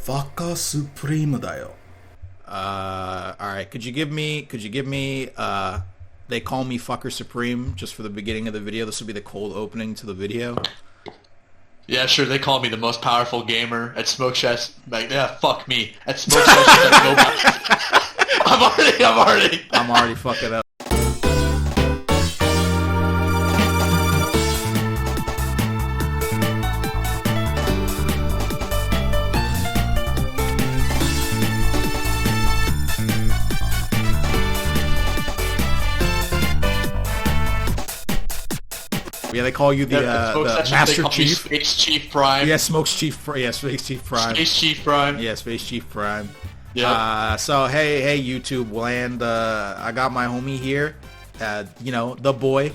Fucker Supreme だよ。Alright, could you give me, they call me Fucker Supreme, just for the beginning of the video? This would be the cold opening to the video. Yeah, sure, they call me the most powerful gamer at Smoke Chest. Like, yeah, fuck me. At Smoke Chest, I'm already fucking up. Yeah, they call you the Master Chief. Space Chief Prime. Yeah, Space Chief Prime. Space Chief Prime. Yeah, Space Chief Prime. Yeah. So hey YouTube land. I got my homie here. The boy,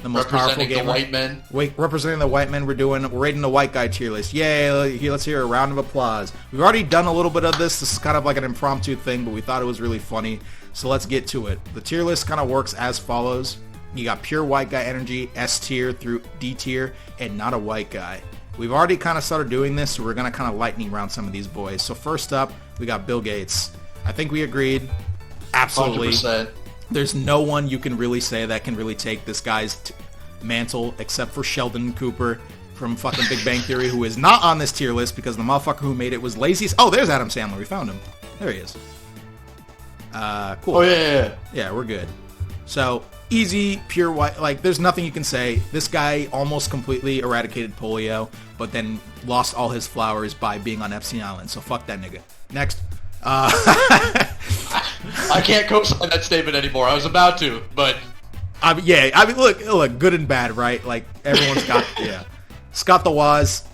the most powerful gamer. The white men. Representing the white men. We're rating the white guy tier list. Yay! Let's hear a round of applause. We've already done a little bit of this. This is kind of like an impromptu thing, but we thought it was really funny. So let's get to it. The tier list kind of works as follows. You got pure white guy energy, S tier through D tier, and not a white guy. We've already kind of started doing this, so we're going to kind of lightning round some of these boys. So first up, we got Bill Gates. I think we agreed. Absolutely. 100%. There's no one you can really say that can really take this guy's mantle except for Sheldon Cooper from fucking Big Bang Theory, who is not on this tier list because the motherfucker who made it was lazy. Oh, there's Adam Sandler. We found him. There he is. Cool. Oh, yeah. Yeah, we're good. So, easy, pure white. Like, there's nothing you can say. This guy almost completely eradicated polio, but then lost all his flowers by being on Epstein Island. So, fuck that nigga. Next. I can't co-sign that statement anymore. I was about to, but... look, good and bad, right? Like, everyone's got, yeah. Scott the Woz,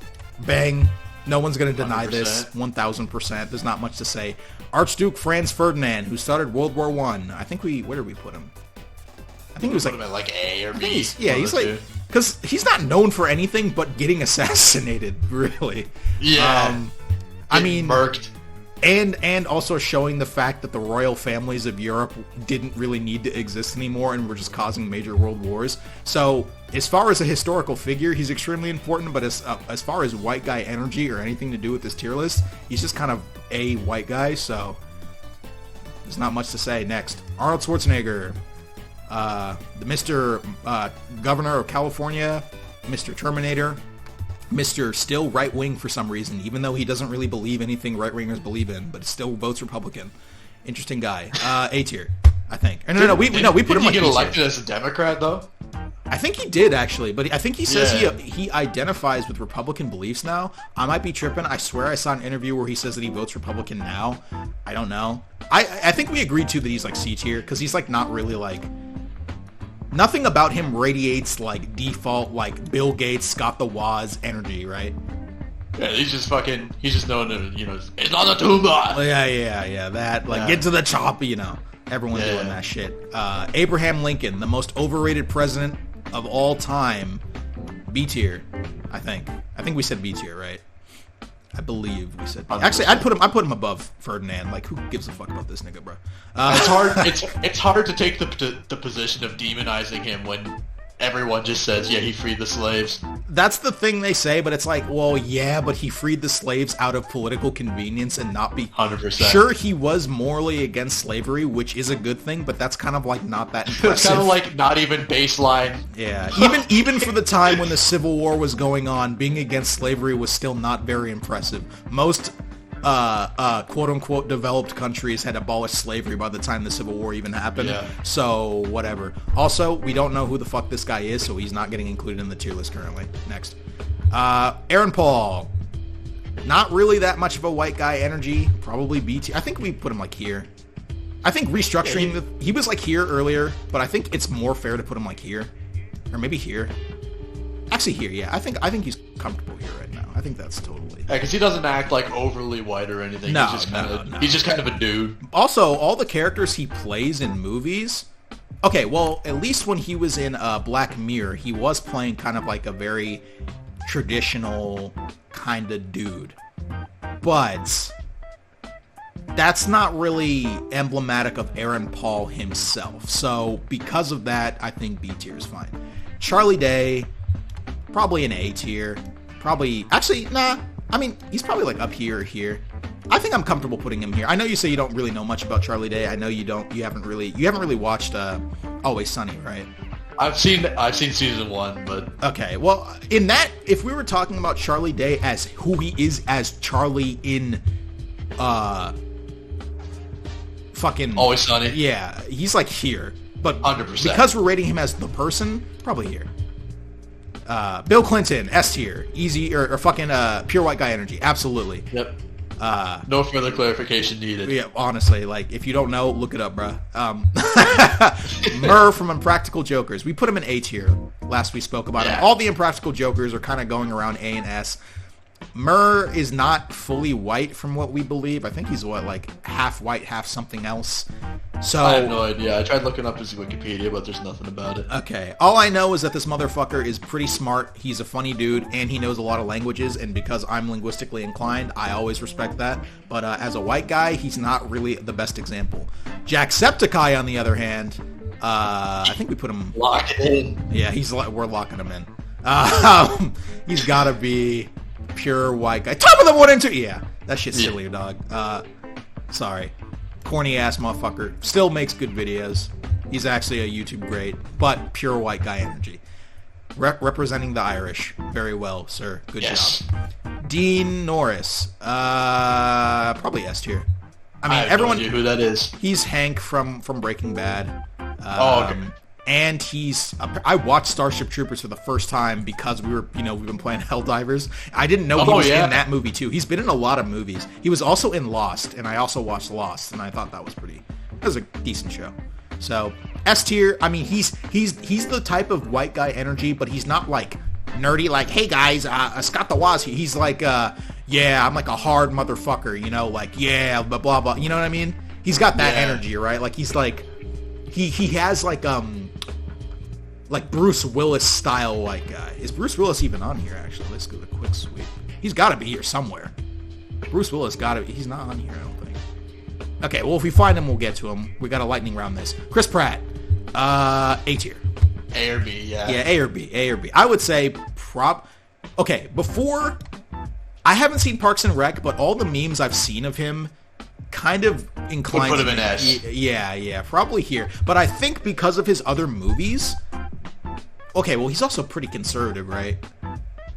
bang. No one's going to deny 100%. This. 1,000%. There's not much to say. Archduke Franz Ferdinand, who started World War I. I think where did we put him? I think he was like A or B. He's like, because he's not known for anything but getting assassinated, really. Yeah. I mean, murked. And also showing the fact that the royal families of Europe didn't really need to exist anymore and were just causing major world wars. So, as far as a historical figure, he's extremely important, but as far as white guy energy or anything to do with this tier list, he's just kind of a white guy, so there's not much to say. Next, Arnold Schwarzenegger. The Mr. Governor of California, Mr. Terminator, Mr. Still right-wing for some reason, even though he doesn't really believe anything right-wingers believe in, but still votes Republican. Interesting guy. A tier, I think. No, we put him like Did he get elected as a Democrat, though? I think he did, actually, but I think he says he identifies with Republican beliefs now. I might be tripping. I swear I saw an interview where he says that he votes Republican now. I don't know. I think we agreed, too, that he's, like, C tier, because he's, like, not really, like... Nothing about him radiates, like, default, like, Bill Gates, Scott the Woz energy, right? Yeah, he's just known to, it's on the tuba! Yeah, that, like, get to the chop, Everyone doing that shit. Abraham Lincoln, the most overrated president of all time. B tier, I think. I think we said B tier, right? I believe we said. Actually, I put him above Ferdinand. Like, who gives a fuck about this nigga, bro? It's hard. It's hard to take the position of demonizing him when everyone just says, yeah, he freed the slaves. That's the thing they say, but it's like, well, yeah, but he freed the slaves out of political convenience and not be 100%. Sure, he was morally against slavery, which is a good thing, but that's kind of like not that impressive. It's kind of like not even baseline. Yeah, even for the time when the Civil War was going on, being against slavery was still not very impressive. Most quote-unquote developed countries had abolished slavery by the time the Civil War even happened. Yeah. So, whatever. Also, we don't know who the fuck this guy is, so he's not getting included in the tier list currently. Next. Aaron Paul. Not really that much of a white guy energy. Probably B tier. I think we put him, like, here. I think restructuring... he was, like, here earlier, but I think it's more fair to put him, like, here. Or maybe here. Actually, here, yeah. I think he's comfortable here right now. I think that's totally... Yeah, because he doesn't act like overly white or anything. No, he's just kind of a dude. Also, all the characters he plays in movies... Okay, well, at least when he was in Black Mirror, he was playing kind of like a very traditional kind of dude. But... that's not really emblematic of Aaron Paul himself. So, because of that, I think B tier is fine. Charlie Day... probably an A tier. Probably, actually, nah. I mean, he's probably like up here or here. I think I'm comfortable putting him here. I know you say you don't really know much about Charlie Day. I know you don't. You haven't really watched Always Sunny, right? I've seen season 1, but okay. Well, in that, if we were talking about Charlie Day as who he is as Charlie in fucking Always Sunny. Yeah, he's like here, but 100%. because we're rating him as the person, probably here. Bill Clinton, S tier, easy or fucking pure white guy energy, absolutely. Yep. No further clarification needed. Yeah, honestly, like if you don't know, look it up, bruh. Murr from Impractical Jokers, we put him in A tier. Last we spoke about him. All the Impractical Jokers are kind of going around A and S. Murr is not fully white from what we believe. I think he's like half white, half something else. So I have no idea. I tried looking up his Wikipedia, but there's nothing about it. Okay. All I know is that this motherfucker is pretty smart. He's a funny dude, and he knows a lot of languages, and because I'm linguistically inclined, I always respect that. But as a white guy, he's not really the best example. Jacksepticeye, on the other hand, I think we put him... Lock it in. Yeah, we're locking him in. He's got to be... pure white guy. Top of the 1 and 2. Yeah, that shit's silly, dog. Sorry. Corny ass motherfucker. Still makes good videos. He's actually a YouTube great, but pure white guy energy. Representing the Irish very well, sir. Good job. Dean Norris. Probably S tier. I mean, everyone. No idea who that is? He's Hank from Breaking Bad. Okay. And I watched Starship Troopers for the first time because we've been playing Helldivers. I didn't know he was in that movie too. He's been in a lot of movies. He was also in Lost, and I also watched Lost, and I thought that was a decent show. So S tier. I mean, he's the type of white guy energy, but he's not like nerdy. Like, hey guys, Scott the Woz. He's like, yeah, I'm like a hard motherfucker. Like, yeah, blah blah blah. You know what I mean? He's got that energy, right? Like he's like, he has like Bruce Willis style white guy. Is Bruce Willis even on here, actually? Let's do a quick sweep. He's got to be here somewhere. Bruce Willis got to be. He's not on here, I don't think. Okay, well, if we find him, we'll get to him. We got a lightning round this. Chris Pratt. A tier. A or B, yeah. Yeah, A or B. A or B. I would say okay, before... I haven't seen Parks and Rec, but all the memes I've seen of him kind of inclined... Would put him in S. Yeah, probably here. But I think because of his other movies... Okay, well, he's also pretty conservative, right?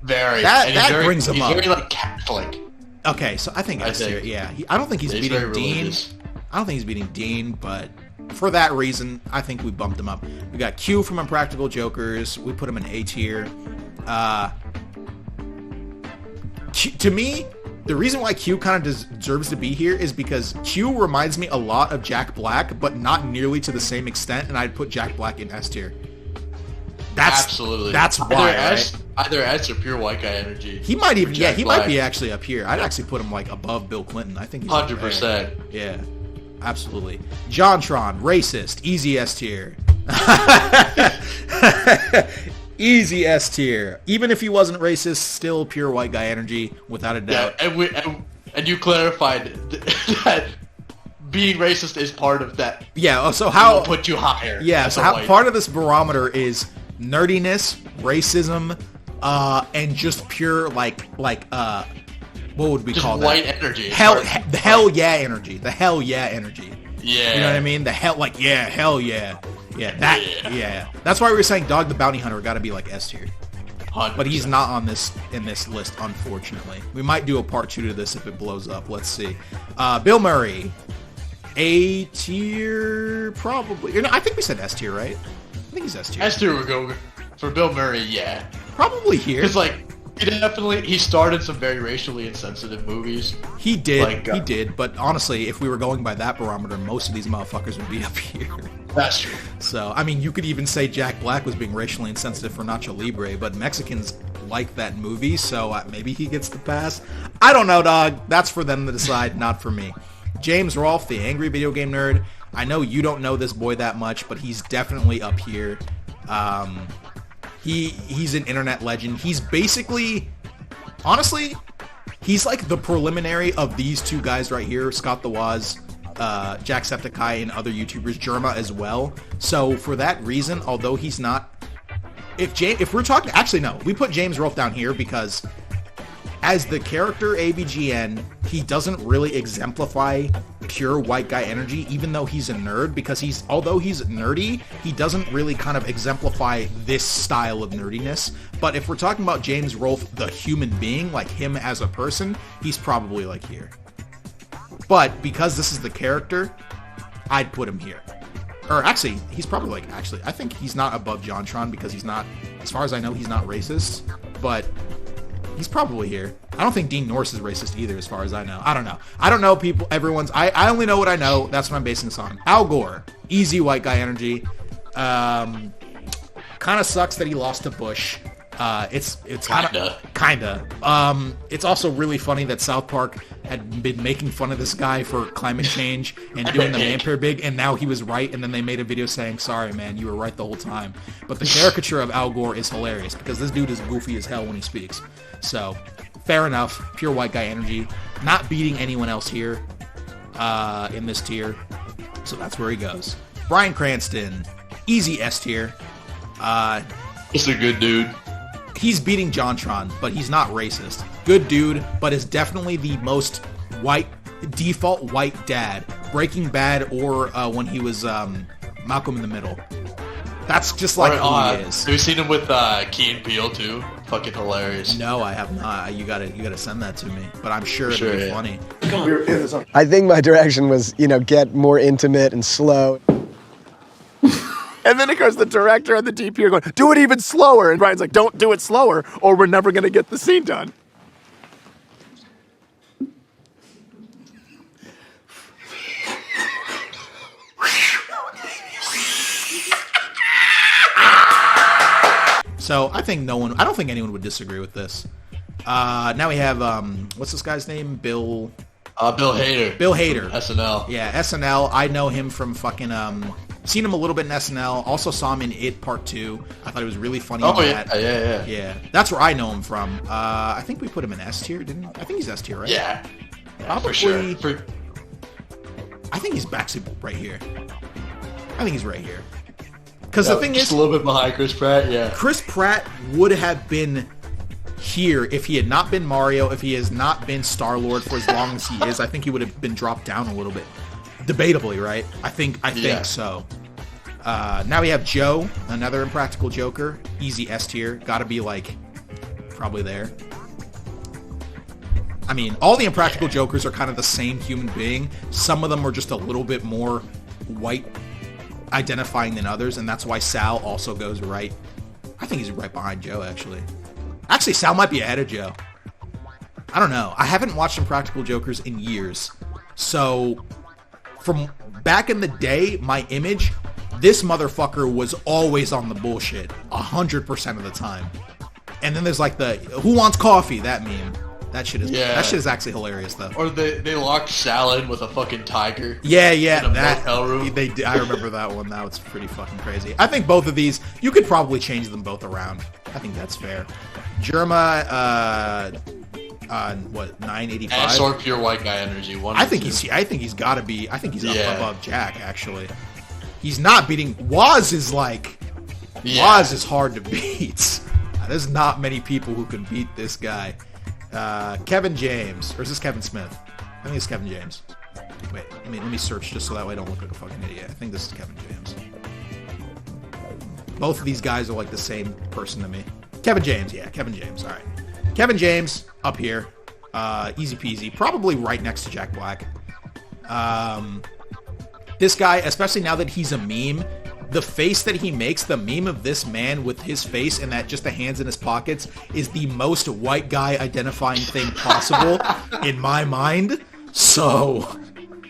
Very. That brings him up. He's very, like, Catholic. Okay, so I think S tier, yeah. I don't think he's beating Dean. Religious. I don't think he's beating Dean, but for that reason, I think we bumped him up. We got Q from Impractical Jokers. We put him in A tier. To me, the reason why Q kind of deserves to be here is because Q reminds me a lot of Jack Black, but not nearly to the same extent, and I'd put Jack Black in S tier. Absolutely. That's why, right? Either S or pure white guy energy. He might even, he might be actually up here. I'd actually put him like above Bill Clinton. I think he's 100%. Yeah, absolutely. JonTron, racist, easy S tier. Easy S tier. Even if he wasn't racist, still pure white guy energy, without a doubt. Yeah, and you clarified that being racist is part of that. Yeah, so how... put you higher. Yeah, so how part of this barometer is nerdiness, racism, and just pure, like, what would we call that? White energy. The hell yeah energy. The hell yeah energy. Yeah. You know what I mean? The hell, like, yeah, hell yeah. Yeah, yeah. That's why we were saying Dog the Bounty Hunter got to be like S tier. 100%. But he's not on this list, unfortunately. We might do a part 2 to this if it blows up. Let's see. Bill Murray. A tier, probably. I think we said S tier, right? I think he's S tier. S tier would go for Bill Murray, yeah. Probably here. Because, like, he started some very racially insensitive movies. He did, he did. But honestly, if we were going by that barometer, most of these motherfuckers would be up here. That's true. So, I mean, you could even say Jack Black was being racially insensitive for Nacho Libre, but Mexicans like that movie, so maybe he gets the pass. I don't know, dog. That's for them to decide, not for me. James Rolfe, the angry video game nerd. I know you don't know this boy that much, but he's definitely up here. He's an internet legend. He's basically, honestly, he's like the preliminary of these two guys right here, Scott the Woz, Jacksepticeye, and other YouTubers, Germa as well. So for that reason, although he's not, if we're talking, actually no, we put James Rolfe down here because as the character ABGN, he doesn't really exemplify pure white guy energy, even though he's a nerd, because although he's nerdy, he doesn't really kind of exemplify this style of nerdiness. But if we're talking about James Rolfe, the human being, like him as a person, he's probably like here. But because this is the character, I'd put him here. Or actually, he's probably I think he's not above JonTron because he's not, as far as I know, he's not racist. But he's probably here. I don't think Dean Norris is racist either, as far as I know. I don't know. I don't know people, I only know what I know. That's what I'm basing this on. Al Gore, easy white guy energy. Kind of sucks that he lost to Bush. It's kinda. It's also really funny that South Park had been making fun of this guy for climate change and doing the man pair big, and now he was right, and then they made a video saying, sorry man, you were right the whole time. But the caricature of Al Gore is hilarious because this dude is goofy as hell when he speaks. So, fair enough. Pure white guy energy. Not beating anyone else here in this tier. So that's where he goes. Bryan Cranston, easy S tier. He's a good dude. He's beating JonTron, but he's not racist. Good dude, but is definitely the most default white dad. Breaking Bad or when he was Malcolm in the Middle. That's just like who he is. Have you seen him with Key and Peele too? Fucking hilarious. No, I have not. You gotta send that to me. But I'm sure it'll be funny. I think my direction was, get more intimate and slow. And then, of course, the director and the DP are going, do it even slower. And Brian's like, don't do it slower, or we're never going to get the scene done. So I don't think anyone would disagree with this. Now we have, what's this guy's name? Bill Hader. Bill Hader. SNL. Yeah, SNL. I know him from fucking, seen him a little bit in SNL. Also saw him in It Part 2. I thought he was really funny in that. Yeah. That's where I know him from. I think we put him in S tier, didn't we? I think he's S tier, right? Yeah. Probably, for sure. I think he's actually right here. I think he's right here. Because the thing just is, a little bit behind Chris Pratt, yeah. Chris Pratt would have been here if he had not been Mario, if he has not been Star-Lord for as long as he is. I think he would have been dropped down a little bit. Debatably, right? I think so. Now we have Joe, another Impractical Joker. Easy S tier. Gotta be, probably there. I mean, all the Impractical Jokers are kind of the same human being. Some of them are just a little bit more white identifying than others, and that's why Sal also goes right. I think he's right behind Joe, actually. Actually, Sal might be ahead of Joe. I don't know. I haven't watched Impractical Jokers in years. So, from back in the day, my image, this motherfucker was always on the bullshit 100% of the time. And then there's the "Who wants coffee?" that meme. That shit is actually hilarious though. Or they locked Sal in with a fucking tiger. Yeah, in a that motel room. They did. I remember that one. That was pretty fucking crazy. I think both of these, you could probably change them both around. I think that's fair. Jerma, 985. And or pure white guy energy. I think he's got to be. I think he's up above Jack. Actually, he's not beating. Waz is Waz is hard to beat. There's not many people who can beat this guy. Kevin James, or is this Kevin Smith? I think it's Kevin James. Wait, let me search just so that way I don't look like a fucking idiot. I think this is Kevin James. Both of these guys are the same person to me. Kevin James, Kevin James. All right, Kevin James up here, easy peasy. Probably right next to Jack Black. This guy, especially now that he's a meme. The face that he makes, the meme of this man with his face and that just the hands in his pockets, is the most white guy identifying thing possible in my mind. So,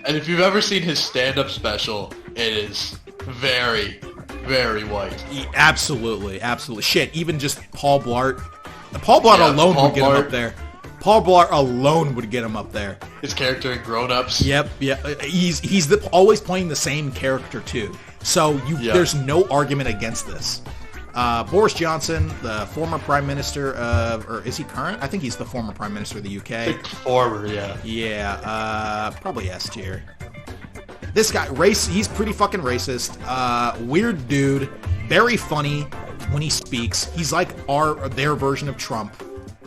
and if you've ever seen his stand-up special, it is very, very white. Absolutely. Shit, even just Paul Blart. Paul Blart alone would get him up there. Paul Blart alone would get him up there. His character in Grown Ups. Yep. He's always playing the same character too. So there's no argument against this. Boris Johnson, the former Prime Minister of, or is he current? I think he's the former Prime Minister of the UK. Former, yeah. Yeah, probably S tier. This guy, he's pretty fucking racist. Weird dude, very funny when he speaks. He's like their version of Trump.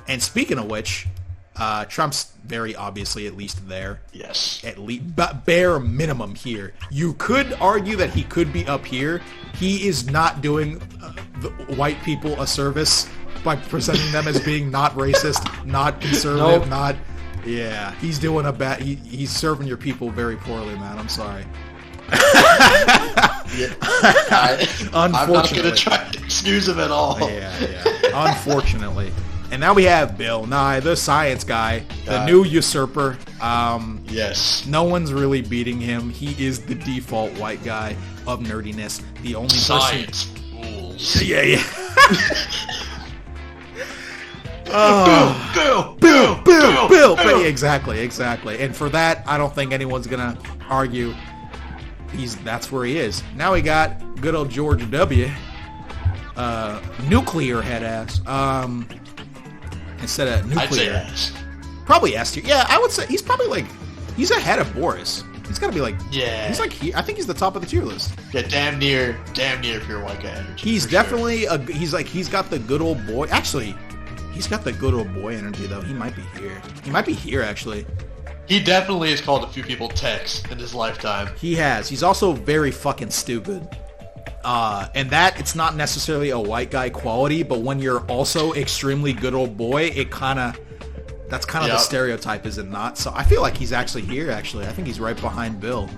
And speaking of which, Trump's very obviously at least there. Yes. At least, but bare minimum here. You could argue that he could be up here. He is not doing the white people a service by presenting them as being not racist, not conservative, Nope. not... Yeah, he's doing a bad... He's serving your people very poorly, man. I'm sorry. I'm not going to try to excuse him at all. Yeah. Unfortunately. And now we have Bill Nye, the science guy, the new usurper. Yes. No one's really beating him. He is the default white guy of nerdiness. The only Science fools. Yeah. Bill. Exactly. And for that, I don't think anyone's gonna argue. That's where he is. Now we got good old George W. Nuclear head ass. Instead of nuclear. I'd say yes. Probably S tier. Yeah, I would say he's probably he's ahead of Boris. He's got to be yeah. He's I think he's the top of the tier list. Yeah, damn near pure white guy energy. He's definitely he's got the good old boy. Actually, he's got the good old boy energy though. He might be here. He might be here actually. He definitely has called a few people Tex in his lifetime. He has. He's also very fucking stupid. And that, it's not necessarily a white guy quality, but when you're also extremely good old boy, that's kind of the stereotype, is it not? So I feel like he's actually here, actually. I think he's right behind Bill.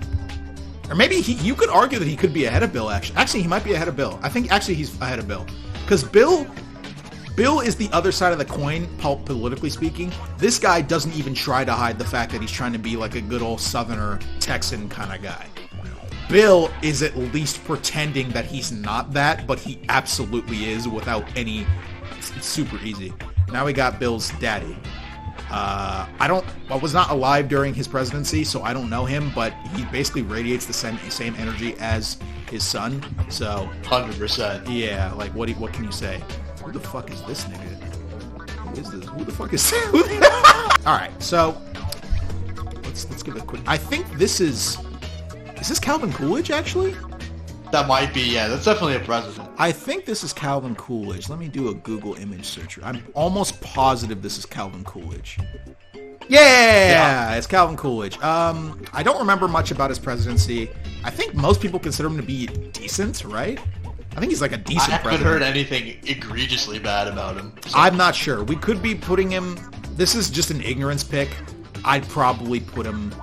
Or maybe you could argue that he could be ahead of Bill, actually. Actually, he might be ahead of Bill. I think, actually, he's ahead of Bill. Because Bill is the other side of the coin, politically speaking. This guy doesn't even try to hide the fact that he's trying to be like a good old Southerner, Texan kind of guy. Bill is at least pretending that he's not that, but he absolutely is without any... It's super easy. Now we got Bill's daddy. I was not alive during his presidency, so I don't know him, but he basically radiates the same energy as his son, so... 100%. Yeah, like, what can you say? Who the fuck is this nigga? Who is this? Who the fuck is... Alright, so... Let's give it a quick... I think this is... Is this Calvin Coolidge, actually? That might be, yeah. That's definitely a president. I think this is Calvin Coolidge. Let me do a Google image search. I'm almost positive this is Calvin Coolidge. Yeah, it's Calvin Coolidge. I don't remember much about his presidency. I think most people consider him to be decent, right? I think he's like a decent president. I haven't heard anything egregiously bad about him. So. I'm not sure. We could be putting him... This is just an ignorance pick. I'd probably put him...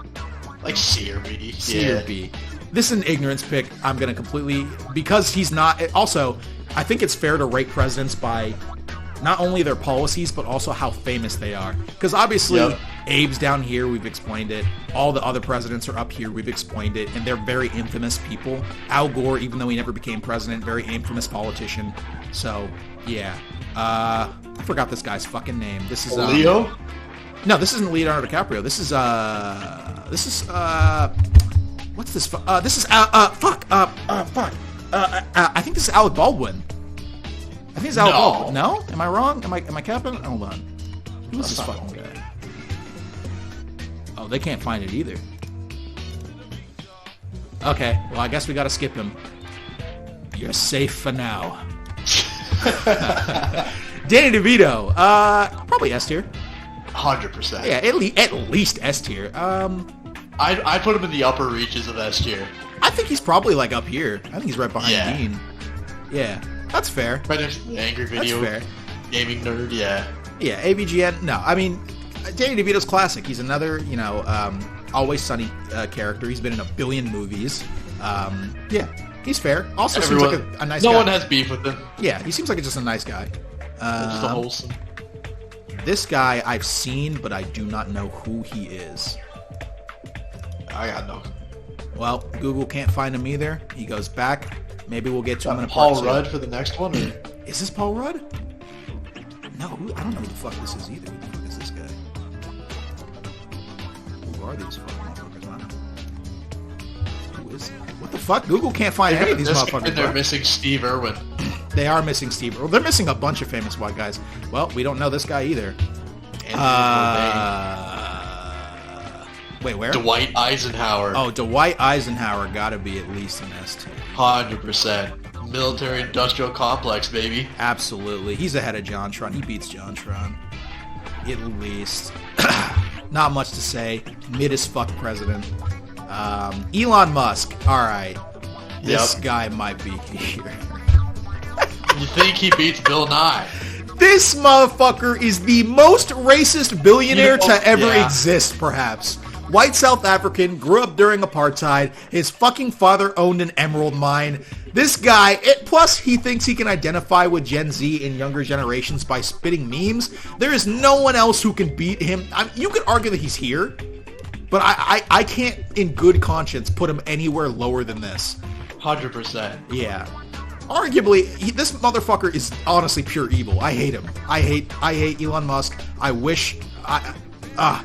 Like C or B. C or B. This is an ignorance pick. I'm going to completely... Because he's not... Also, I think it's fair to rate presidents by not only their policies, but also how famous they are. Because obviously, Abe's down here, we've explained it. All the other presidents are up here, we've explained it. And they're very infamous people. Al Gore, even though he never became president, very infamous politician. So, yeah. I forgot this guy's fucking name. This is... Leo? No, this isn't Leonardo DiCaprio. This is what's this? This is I think this is Alec Baldwin. I think it's Alec Baldwin. No? Am I wrong? Am I capping? Hold on. Who's this fucking guy? Oh, they can't find it either. Okay, well, I guess we gotta skip him. You're safe for now. Danny DeVito. Probably S tier. 100%. Yeah, at least S tier. I put him in the upper reaches of S tier. I think he's probably like up here. I think he's right behind Dean. Yeah, that's fair. Right next to the Angry Video. That's fair. Gaming nerd, yeah. Yeah, AVGN. No, I mean, Danny DeVito's classic. He's another, Always Sunny character. He's been in a billion movies. Yeah, he's fair. Also seems like a nice guy. No one has beef with him. Yeah, he seems like just a nice guy. Just a wholesome. This guy I've seen, but I do not know who he is. I got no. Well, Google can't find him either. He goes back. Maybe we'll get to him in a part Paul Rudd for the next one? Or? Is this Paul Rudd? No, I don't know who the fuck this is either. Who the fuck is this guy? Who are these fucking motherfuckers, man? Who is he? What the fuck? Google can't find any of these motherfuckers. And they're missing Steve Irwin. They are missing Steve. Well, they're missing a bunch of famous white guys. Well, we don't know this guy either. Wait, where? Dwight Eisenhower. Oh, Dwight Eisenhower gotta be at least an S tier. 100%. Military-industrial complex, baby. Absolutely. He's ahead of JonTron. He beats JonTron. at least. Not much to say. Mid as fuck president. Elon Musk. All right. This guy might be here. You think he beats Bill Nye? This motherfucker is the most racist billionaire to ever exist, perhaps. White South African, grew up during apartheid. His fucking father owned an emerald mine. This guy, plus he thinks he can identify with Gen Z and younger generations by spitting memes. There is no one else who can beat him. You could argue that he's here, but I can't in good conscience put him anywhere lower than this. 100%. Yeah. Arguably, this motherfucker is honestly pure evil. I hate him. I hate Elon Musk. I wish...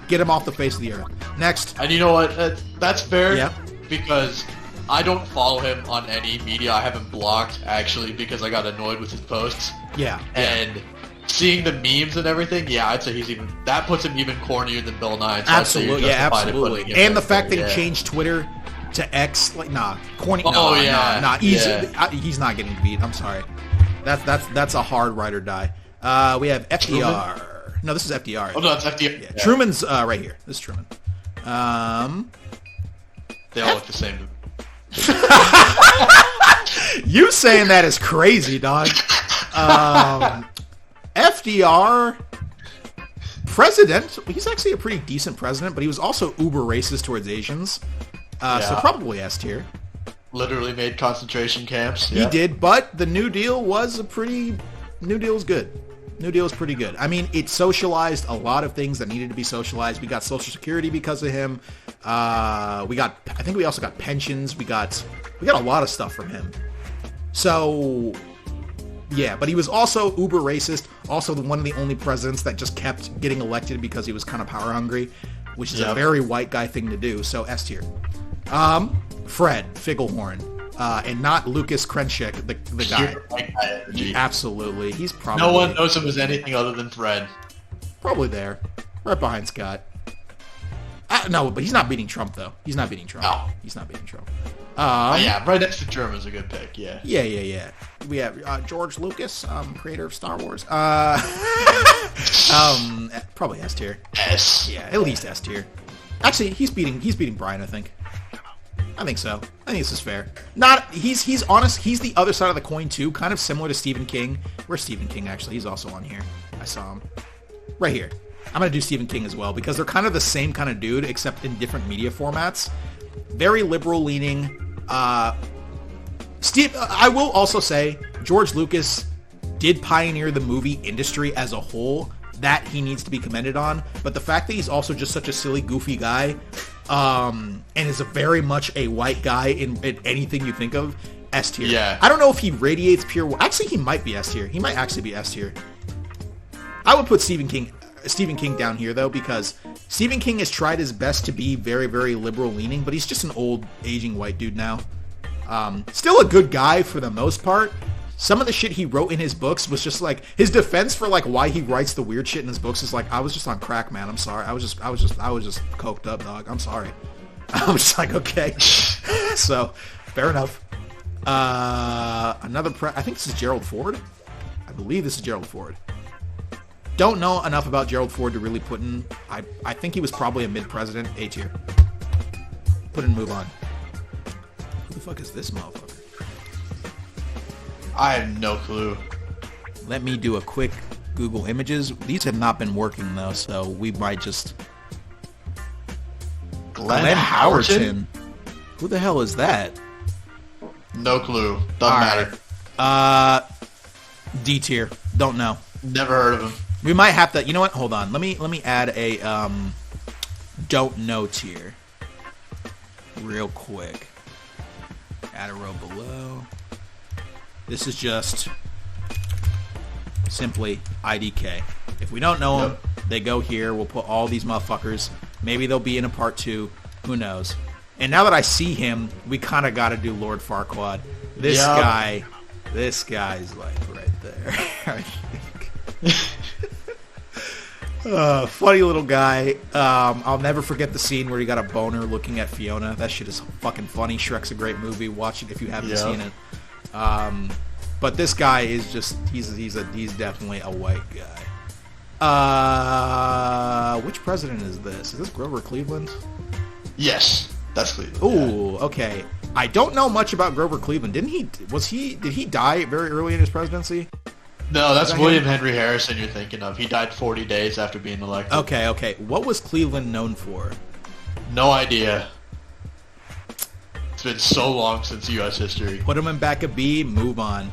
get him off the face of the earth. Next. And you know what? That's fair. Yeah. Because I don't follow him on any media. I haven't blocked, actually, because I got annoyed with his posts. Yeah. And seeing the memes and everything, I'd say that puts him even cornier than Bill Nye. So absolutely, absolutely. And the fact that he changed Twitter to X, corny. He's not getting beat. I'm sorry. That's a hard ride or die. We have FDR. Truman? No, this is FDR. Oh no, it's FDR. Yeah. Truman's right here. This is Truman. They all look the same. You saying that is crazy, dog. FDR, president. He's actually a pretty decent president, but he was also uber racist towards Asians. So probably S tier. Literally made concentration camps. He did, but the New Deal was New Deal's good. New Deal is pretty good. I mean, it socialized a lot of things that needed to be socialized. We got Social Security because of him. I think we also got pensions. We got a lot of stuff from him. So, yeah, but he was also uber racist. Also one of the only presidents that just kept getting elected because he was kind of power hungry, which is a very white guy thing to do. So S tier. Fred Figglehorn. And not Lucas Krenchik, the guy. Absolutely. He's probably... No one knows him as anything other than Fred. Probably there. Right behind Scott. No, but he's not beating Trump, though. He's not beating Trump. No. He's not beating Trump. Right next to German's a good pick, yeah. Yeah. We have George Lucas, creator of Star Wars. Probably S tier. S. Yeah, at least S tier. Actually, he's beating Brian, I think. I think so. I think this is fair. He's honest. He's the other side of the coin too, kind of similar to Stephen King. Where's Stephen King actually? He's also on here. I saw him. Right here. I'm going to do Stephen King as well because they're kind of the same kind of dude except in different media formats. Very liberal leaning. I will also say George Lucas did pioneer the movie industry as a whole. That he needs to be commended on. But the fact that he's also just such a silly, goofy guy, and is a very much a white guy in anything you think of, S tier. Yeah. I don't know if he radiates pure... Actually, he might be S tier. He might actually be S tier. I would put Stephen King down here, though, because Stephen King has tried his best to be very, very liberal-leaning, but he's just an old, aging white dude now. Still a good guy for the most part. Some of the shit he wrote in his books was just like his defense for like why he writes the weird shit in his books is like, I was just on crack, man. I'm sorry. I was just coked up, dog. I'm sorry. I was just like, okay. So, fair enough. I think this is Gerald Ford. I believe this is Gerald Ford. Don't know enough about Gerald Ford to really put in. I think he was probably a mid-president, A tier. Put in move on. Who the fuck is this motherfucker? I have no clue. Let me do a quick Google Images. These have not been working though, so we might just... Glenn Howerton? Who the hell is that? No clue. Doesn't matter. D tier. Don't know. Never heard of him. We might have to... You know what? Hold on. Let me add a don't know tier. Real quick. Add a row below. This is just simply IDK. If we don't know them, they go here. We'll put all these motherfuckers. Maybe they'll be in a part 2. Who knows? And now that I see him, we kind of got to do Lord Farquaad. This guy's like right there. I think. Funny little guy. I'll never forget the scene where he got a boner looking at Fiona. That shit is fucking funny. Shrek's a great movie. Watch it if you haven't seen it. But this guy is just he's definitely a white guy. Which president is this? Is this Grover Cleveland? Yes, that's Cleveland. Ooh, okay. I don't know much about Grover Cleveland. Did he die very early in his presidency? No, that's that William him? Henry Harrison you're thinking of. He died 40 days after being elected. Okay. What was Cleveland known for? No idea. It's been so long since U.S. history. Put him in back of B, move on.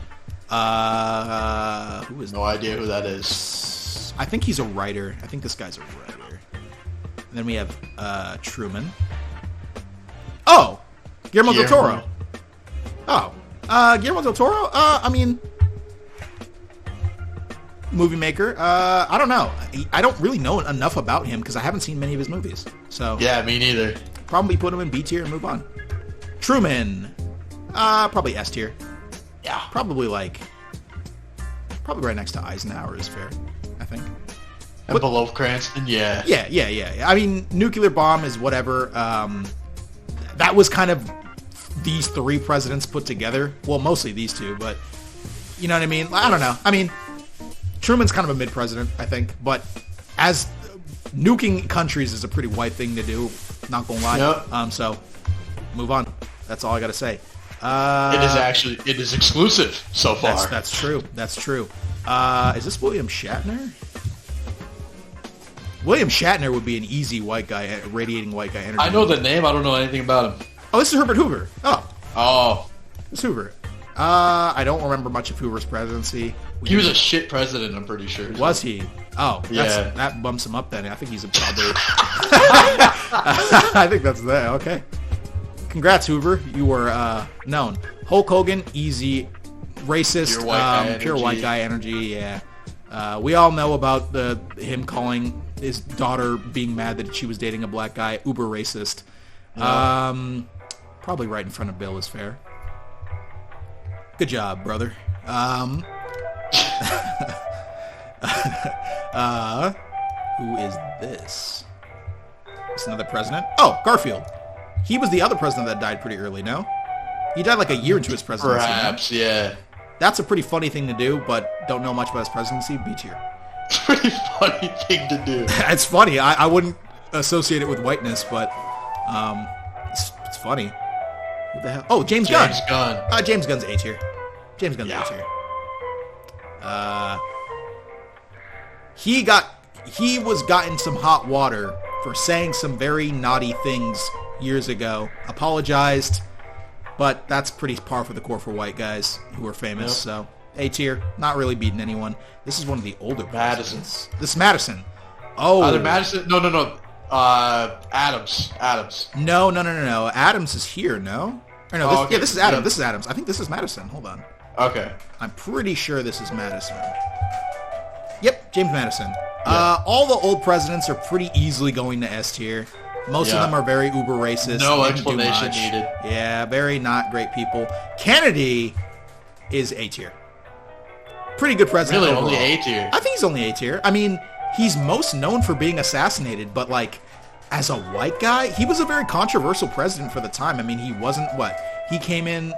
Who is No idea who that is. I think he's a writer. I think this guy's a writer. And then we have Truman. Oh! Guillermo del Toro. Oh. Guillermo del Toro? I mean... movie maker. I don't know. I don't really know enough about him because I haven't seen many of his movies. So Yeah, me neither. probably put him in B tier and move on. Truman. Probably S tier. Yeah. Probably right next to Eisenhower is fair, I think. And below Cranston, yeah. Yeah. I mean, nuclear bomb is whatever. That was kind of these three presidents put together. Well, mostly these two, but you know what I mean? I don't know. I mean, Truman's kind of a mid-president, I think, but as nuking countries is a pretty white thing to do, not gonna lie. Yep. So, move on. That's all I gotta say. It is exclusive so far. That's true. Is this William Shatner? William Shatner would be an easy white guy, radiating white guy energy. I know the name. I don't know anything about him. Oh, this is Herbert Hoover. Oh. This is Hoover. I don't remember much of Hoover's presidency. He was a shit president, I'm pretty sure. Was he? Oh, Yeah. that bumps him up then. I think he's probably... I think that's that. Okay. Congrats, Hoover. You were known. Hulk Hogan, easy. Racist. Pure white guy energy, yeah. We all know about him calling his daughter being mad that she was dating a black guy. Uber racist. Probably right in front of Bill is fair. Good job, brother. Who is this? It's another president? Oh, Garfield. He was the other president that died pretty early, no? He died like a year into his presidency. Perhaps, yeah. That's a pretty funny thing to do, but don't know much about his presidency. B tier. It's a pretty funny thing to do. It's funny. I wouldn't associate it with whiteness, but it's funny. What the hell? Oh, James Gunn. James Gunn's A tier. James Gunn's A tier. He was gotten some hot water for saying some very naughty things years ago. Apologized, but that's pretty par for the course for white guys who are famous. Yep. So A tier, not really beating anyone. This is one of the older presidents. This is Madison. Oh, either Madison? No. Adams. No. Adams is here. No. Or no. Okay. Yeah, this is Adams. This is Adams. I think this is Madison. Hold on. Okay. I'm pretty sure this is Madison. Yep, James Madison. Yeah. All the old presidents are pretty easily going to S tier. Most of them are very uber racist. No explanation needed. Yeah, very not great people. Kennedy is A tier. Pretty good president. Really, overall. only A tier? I think he's only A tier. I mean, he's most known for being assassinated, but like, as a white guy, he was a very controversial president for the time. I mean, he wasn't he came in,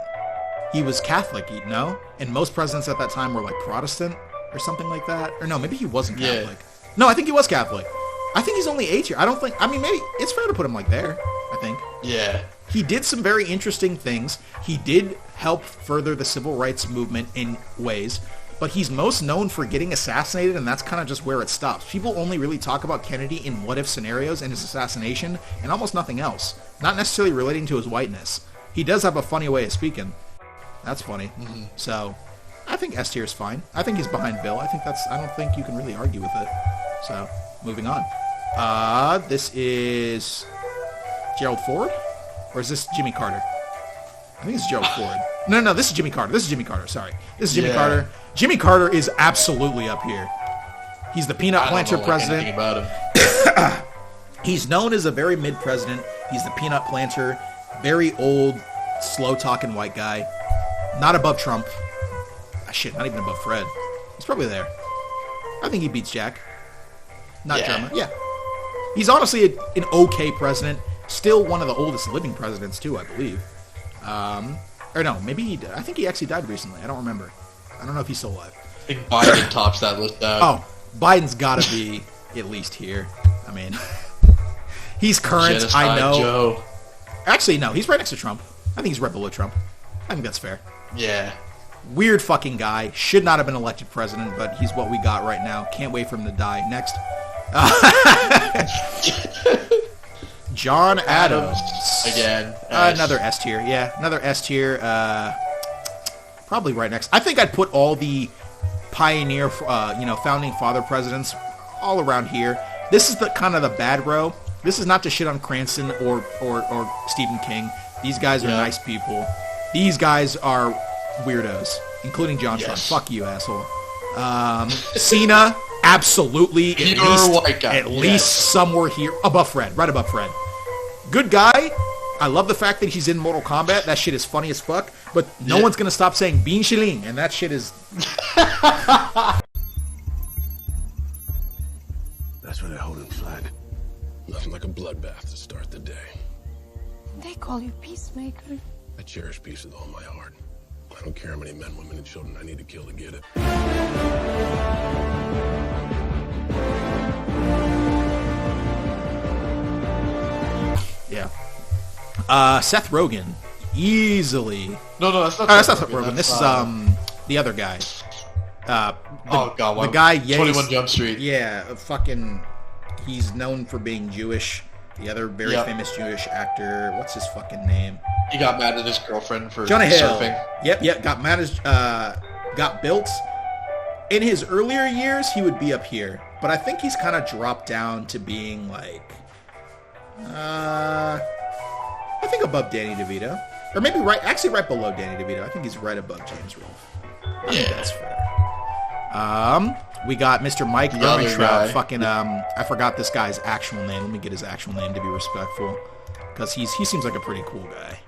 he was Catholic, you know? And most presidents at that time were like Protestant or something like that. Or no, maybe he wasn't Catholic. No, I think he was Catholic. I think he's only A tier. Maybe it's fair to put him like there, I think. Yeah. He did some very interesting things. He did help further the civil rights movement in ways, but he's most known for getting assassinated, and that's kind of just where it stops. People only really talk about Kennedy in what-if scenarios and his assassination, and almost nothing else. Not necessarily relating to his whiteness. He does have a funny way of speaking. That's funny. Mm-hmm. So, I think S tier is fine. I think he's behind Bill. I don't think you can really argue with it. So, moving on. This is Gerald Ford? Or is this Jimmy Carter? I think it's Gerald Ford. No, this is Jimmy Carter. Sorry. This is Jimmy Carter. Jimmy Carter is absolutely up here. He's the peanut planter president. About him. He's known as a very mid-president. He's the peanut planter. Very old, slow-talking white guy. Not above Trump. Not even above Fred. He's probably there. I think he beats Jack. Not German. Yeah. He's honestly an okay president. Still one of the oldest living presidents, too, I believe. Or no, maybe I think he actually died recently. I don't remember. I don't know if he's still alive. I think Biden tops that list out. Oh, Biden's got to be at least here. I mean, he's current. Genocide I know. Joe. Actually, no, he's right next to Trump. I think he's right below Trump. I think that's fair. Yeah. Weird fucking guy. Should not have been elected president, but he's what we got right now. Can't wait for him to die. Next. John Adams. Again. Another S tier. Yeah, another S tier. Probably right next. I think I'd put all the pioneer, founding father presidents all around here. This is the kind of the bad row. This is not to shit on Cranston or Stephen King. These guys are nice people. These guys are weirdos, including John Trump. Fuck you, asshole. Cena, absolutely. At least somewhere here. Above Fred. Right above Fred. Good guy. I love the fact that he's in Mortal Kombat. That shit is funny as fuck. But no one's going to stop saying Bean Shilling. And that shit is... That's where they're holding flag. Nothing like a bloodbath to start the day. They call you peacemaker. I cherish peace with all my heart. I don't care how many men, women, and children I need to kill to get it. Yeah. Seth Rogen. Easily. No, that's not. That's not Seth Rogen. This is the other guy. The guy. Yeah, 21 Jump Street. Yeah, fucking. He's known for being Jewish. The other very famous Jewish actor. What's his fucking name? He got mad at his girlfriend for Jonah Hill. surfing. Yep. Got mad as got built. In his earlier years, he would be up here, but I think he's kind of dropped down to being like, I think above Danny DeVito, or maybe right below Danny DeVito. I think he's right above James Rolfe. I think that's fair. We got Mr. Mike Ehrmantraut. Fucking I forgot this guy's actual name. Let me get his actual name to be respectful, because he seems like a pretty cool guy.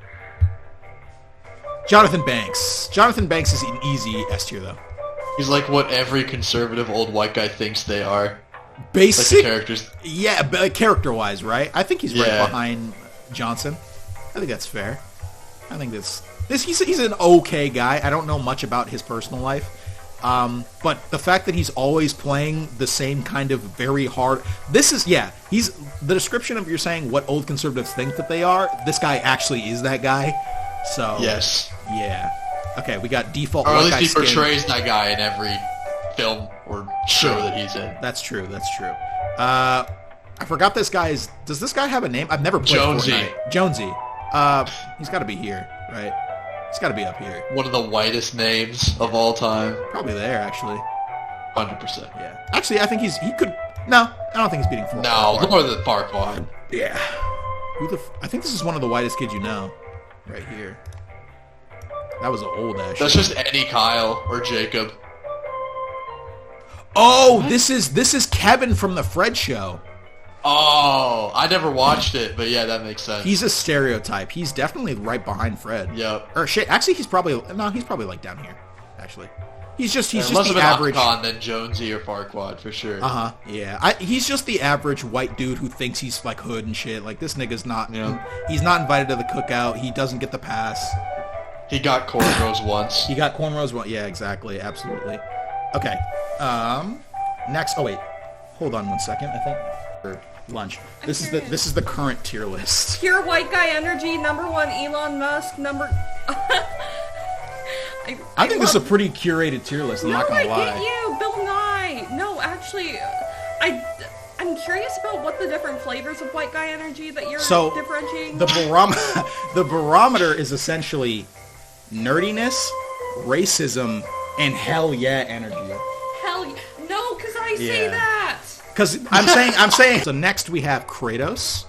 Jonathan Banks. Jonathan Banks is an easy S tier though. He's like what every conservative old white guy thinks they are. Basic like the characters. Yeah, but character-wise, right? I think he's right behind Johnson. I think that's fair. I think he's an okay guy. I don't know much about his personal life. But the fact that he's always playing the same kind of very hard... he's the description of you're saying what old conservatives think that they are, this guy actually is that guy. So... Yes. Yeah. Okay, we got default... Or at least he portrays that guy in every film or show that he's in. That's true. I forgot this guy's... Does this guy have a name? I've never played Fortnite. Jonesy. He's got to be here, right? He's got to be up here. One of the whitest names of all time. Probably there, actually. 100%. Yeah. Actually, I think he could... No, I don't think he's beating Farquaad. No, lower than Farquaad. Yeah. I think this is one of the whitest kids you know. Right here. That was an old ass. That's just Eddie Kyle or Jacob. Oh, this is Kevin from the Fred Show. Oh, I never watched it, but yeah, that makes sense. He's a stereotype. He's definitely right behind Fred. Yep. Or shit. Actually, he's probably like down here. Actually, he's just the average. Than Jonesy or Farquaad for sure. Yeah. He's just the average white dude who thinks he's like hood and shit. Like this nigga's not. He's not invited to the cookout. He doesn't get the pass. He got cornrows once. Yeah, exactly. Absolutely. Okay. Next. Oh wait. Hold on 1 second. I think. For lunch. This is the current tier list. Pure white guy energy. Number 1, Elon Musk. Number. I think this is a pretty curated tier list. I'm not gonna lie. I get you, Bill Nye. No, actually, I'm curious about what the different flavors of white guy energy that you're differentiating. The barometer is essentially nerdiness, racism, and hell yeah energy. Hell yeah. No, because I say that. Because I'm saying. So next we have Kratos.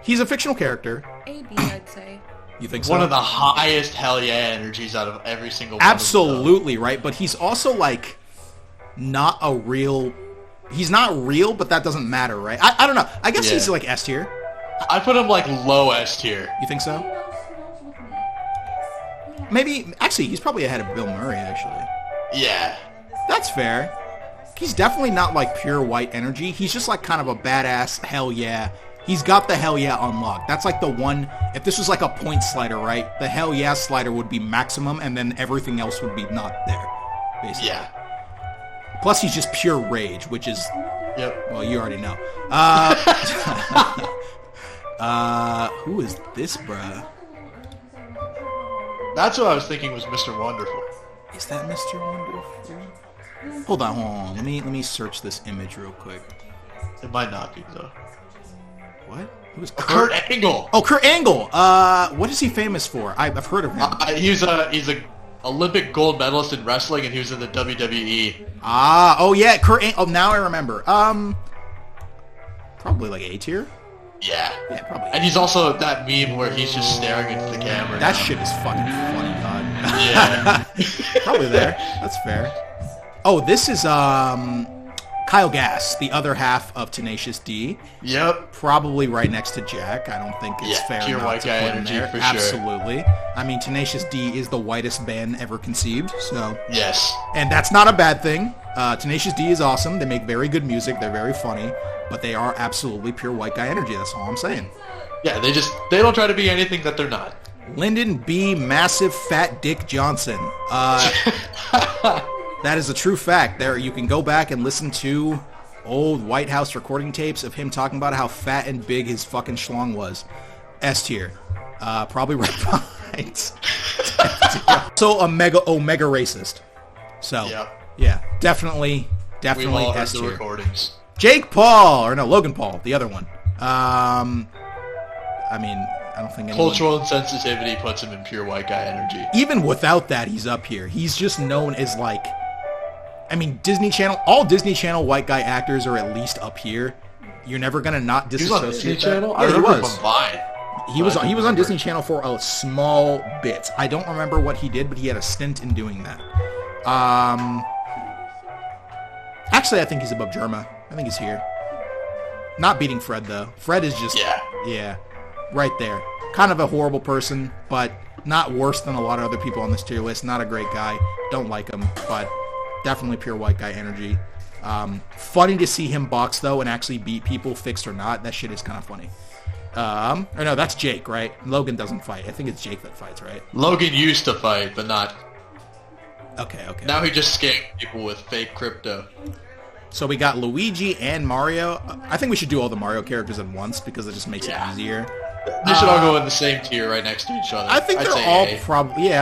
He's a fictional character. AB, I'd say. You think so? One of the highest hell yeah energies out of every single one. Absolutely, right? But he's also like not a real... He's not real, but that doesn't matter, right? I don't know. I guess he's like S tier. I put him like low S tier. You think so? Maybe... Actually, he's probably ahead of Bill Murray, actually. Yeah. That's fair. He's definitely not like pure white energy. He's just like kind of a badass hell yeah. He's got the hell yeah unlocked. That's like the one, if this was like a point slider, right? The hell yeah slider would be maximum and then everything else would be not there, basically. Yeah. Plus, he's just pure rage, which is... Yep. Well, you already know. Who is this, bruh? That's what I was thinking was Mr. Wonderful. Is that Mr. Wonderful? Hold on. Let me search this image real quick. It might not be, though. What? Who's Kurt Angle! Oh, Kurt Angle! What is he famous for? I've heard of him. He's a Olympic gold medalist in wrestling, and he was in the WWE. Oh yeah, Kurt Angle. Oh, now I remember. Probably like A tier? Yeah. Yeah, probably. And he's also that meme where he's just staring into the camera. That shit is fucking funny, God. Yeah. Probably there. That's fair. Oh, this is, Kyle Gass, the other half of Tenacious D. Yep. Probably right next to Jack. I don't think it's fair pure not white to guy put him energy there. for sure. Absolutely. I mean, Tenacious D is the whitest band ever conceived, so... Yes. And that's not a bad thing. Tenacious D is awesome. They make very good music. They're very funny. But they are absolutely pure white guy energy. That's all I'm saying. Yeah, they don't try to be anything that they're not. Lyndon B. Massive Fat Dick Johnson. That is a true fact. There, you can go back and listen to old White House recording tapes of him talking about how fat and big his fucking schlong was. S tier. Probably right behind. So omega racist. So yeah, definitely We've all heard S the tier. recordings. Jake Paul, or no, Logan Paul, the other one. I mean, I don't think anyone... Cultural insensitivity puts him in pure white guy energy. Even without that, he's up here. He's just known as, like... I mean, Disney Channel... All Disney Channel white guy actors are at least up here. You're never gonna not disassociate He was on Disney that. Channel? Yeah, I remember he was. from Vine. He was on Disney Channel for a small bit. I don't remember what he did, but he had a stint in doing that. Actually, I think he's above Jerma. I think he's here. Not beating Fred, though. Fred is just... Yeah. Right there. Kind of a horrible person, but not worse than a lot of other people on this tier list. Not a great guy. Don't like him, but definitely pure white guy energy. Funny to see him box, though, and actually beat people, fixed or not. That shit is kind of funny. Or no, that's Jake, right? Logan doesn't fight. I think it's Jake that fights, right? Logan used to fight, but not... Okay. Now he just scams people with fake crypto. So we got Luigi and Mario. I think we should do all the Mario characters at once because it just makes it easier. They should all go in the same tier right next to each other. I think I'd they're say all A.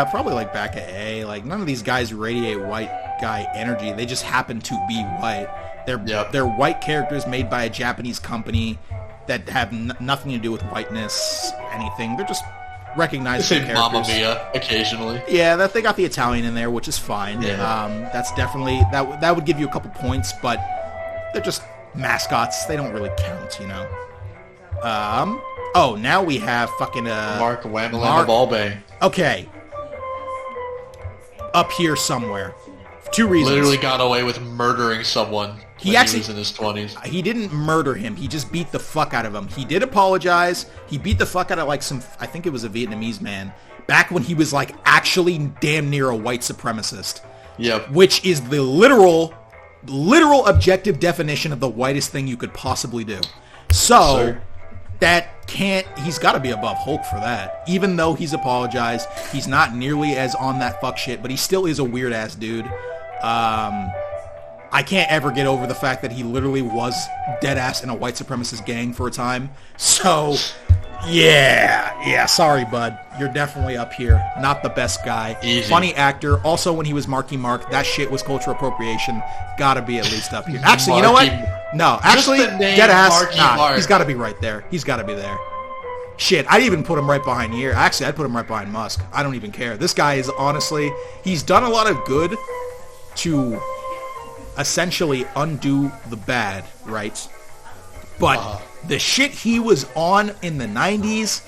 probably like back at A. Like none of these guys radiate white guy energy. They just happen to be white. They're white characters made by a Japanese company that have nothing to do with whiteness, anything. They're just recognizable Say characters. Mamma Mia occasionally. Yeah, that they got the Italian in there, which is fine. Yeah. That's definitely that would give you a couple points, but they're just mascots. They don't really count, you know. Oh, now we have fucking Mark Whamalam of Albay. Okay. Up here somewhere. For 2 reasons. Literally got away with murdering someone when he was in his 20s. He didn't murder him. He just beat the fuck out of him. He did apologize. He beat the fuck out of like I think it was a Vietnamese man. Back when he was like actually damn near a white supremacist. Yep. Which is the literal objective definition of the whitest thing you could possibly do. So, he's got to be above Hulk for that. Even though he's apologized, he's not nearly as on that fuck shit, but he still is a weird ass dude. I can't ever get over the fact that he literally was dead ass in a white supremacist gang for a time. So, yeah, sorry, bud. You're definitely up here. Not the best guy. Easy. Funny actor. Also, when he was Marky Mark, that shit was cultural appropriation. Gotta be at least up here. Actually, you know what? No, actually, the name dead ass. Marky Nah, Mark. he's gotta be right there. He's gotta be there. Shit, I'd even put him right behind here. Actually, I'd put him right behind Musk. I don't even care. This guy is honestly, he's done a lot of good to essentially undo the bad, right? But the shit he was on in the 90s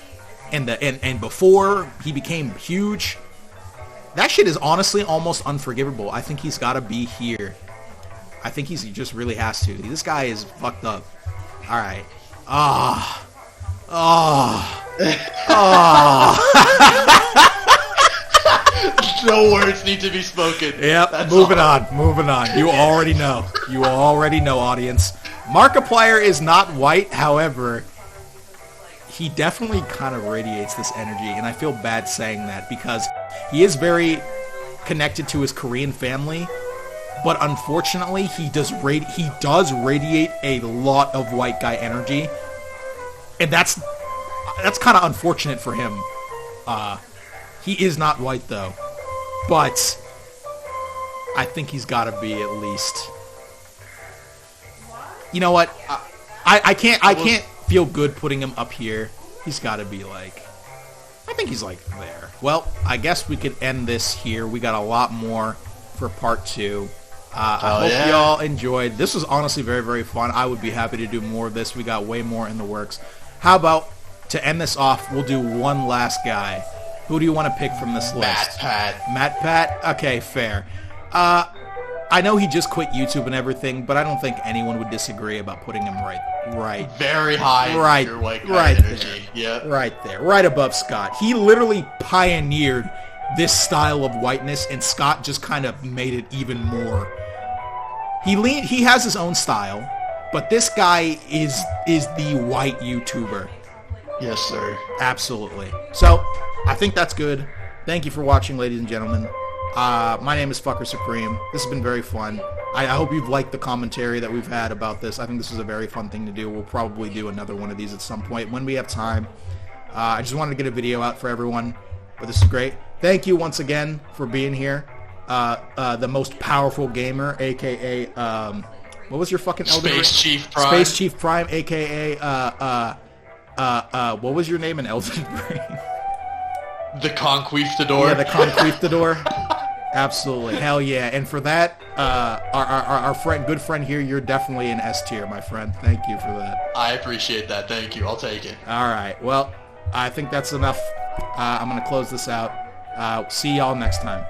and before he became huge, that shit is honestly almost unforgivable. I think he's got to be here. I think he just really has to. This guy is fucked up. All right. No words need to be spoken. Yep, moving on. You already know, audience. Markiplier is not white, however, he definitely kind of radiates this energy, and I feel bad saying that because he is very connected to his Korean family, but unfortunately, he does radiate a lot of white guy energy, and that's kind of unfortunate for him. He is not white though, but I think he's got to be at least. You know what? I can't feel good putting him up here. He's got to be like. I think he's like there. Well, I guess we could end this here. We got a lot more for part 2. I hope y'all enjoyed. This was honestly very, very fun. I would be happy to do more of this. We got way more in the works. How about, to end this off, we'll do one last guy. Who do you want to pick from this list? Matt Pat? Okay, fair. I know he just quit YouTube and everything, but I don't think anyone would disagree about putting him right. Very high. Right. Your white guy energy. There. Yeah. Right there. Right above Scott. He literally pioneered this style of whiteness, and Scott just kind of made it even more. He has his own style, but this guy is the white YouTuber. Yes, sir. Absolutely. So, I think that's good. Thank you for watching, ladies and gentlemen. My name is Fucker Supreme. This has been very fun. I hope you've liked the commentary that we've had about this. I think this is a very fun thing to do. We'll probably do another one of these at some point when we have time. I just wanted to get a video out for everyone, but this is great. Thank you once again for being here. The most powerful gamer, a.k.a. What was your fucking Elden Ring? Space Chief Prime. Space Chief Prime, a.k.a. What was your name in Elden Ring? The Conquistador. Yeah, the Conquistador. Absolutely. Hell yeah. And for that, our good friend here, you're definitely an S tier, my friend. Thank you for that. I appreciate that. Thank you. I'll take it. All right. Well, I think that's enough. I'm going to close this out. See y'all next time.